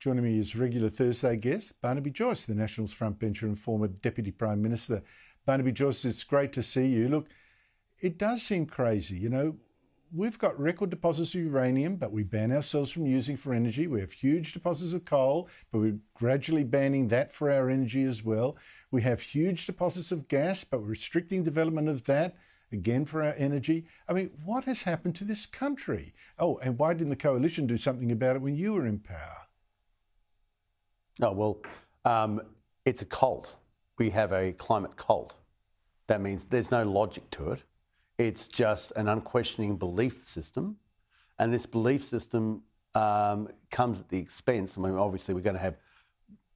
Joining me is regular Thursday guest, Barnaby Joyce, the Nationals frontbencher and former Deputy Prime Minister. Barnaby Joyce, it's great to see you. Look, it does seem crazy. You know, we've got record deposits of uranium, but we ban ourselves from using for energy. We have huge deposits of coal, but we're gradually banning that for our energy as well. We have huge deposits of gas, but we're restricting development of that, again, for our energy. I mean, what has happened to this country? Oh, and why didn't the coalition do something about it when you were in power? Oh, well, it's a cult. We have a climate cult. That means there's no logic to it. It's just an unquestioning belief system. And this belief system comes at the expense. I mean, obviously, we're going to have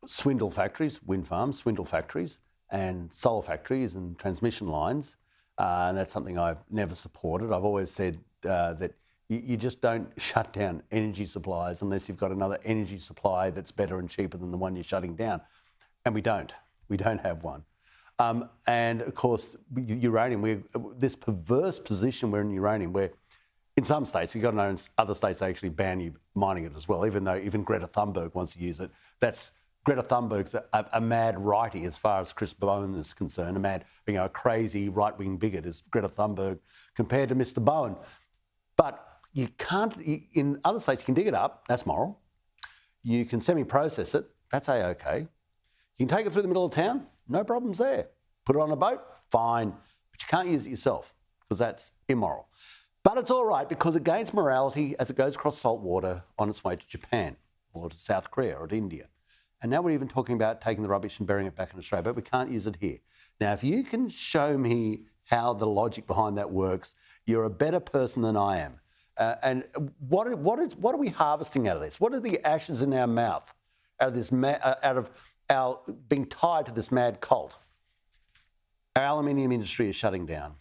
swindle factories, wind farms, swindle factories, and solar factories and transmission lines. And that's something I've never supported. I've always said that you just don't shut down energy supplies unless you've got another energy supply that's better and cheaper than the one you're shutting down. And we don't. We don't have one. And of course, uranium, this perverse position we're in uranium, where in some states, you've got to know in other states they actually ban you mining it as well, even though even Greta Thunberg wants to use it. Greta Thunberg's a mad righty as far as Chris Bowen is concerned, a crazy right-wing bigot is Greta Thunberg compared to Mr. Bowen. But you can't, in other states, you can dig it up, that's moral. You can semi-process it, that's A-OK. You can take it through the middle of town, no problems there. Put it on a boat, fine. But you can't use it yourself because that's immoral. But it's all right because it gains morality as it goes across salt water on its way to Japan or to South Korea or to India. And now we're even talking about taking the rubbish and burying it back in Australia, but we can't use it here. Now, if you can show me how the logic behind that works, you're a better person than I am. And what are we harvesting out of this? What are the ashes in our mouth out of this? Out of our being tied to this mad cult? Our aluminium industry is shutting down.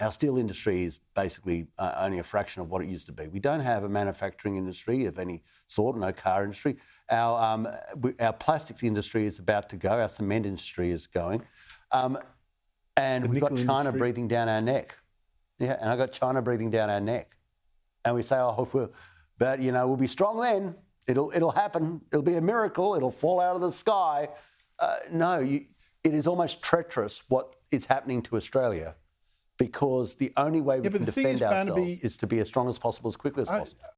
Our steel industry is basically only a fraction of what it used to be. We don't have a manufacturing industry of any sort, no car industry. Our plastics industry is about to go. Our cement industry is going. And we've got China breathing down our neck. Yeah, and I've got China breathing down our neck. And we say, oh, but, you know, we'll be strong then. It'll happen. It'll be a miracle. It'll fall out of the sky. No, it is almost treacherous what is happening to Australia because the only way we can defend ourselves is to be as strong as possible, as quickly as possible.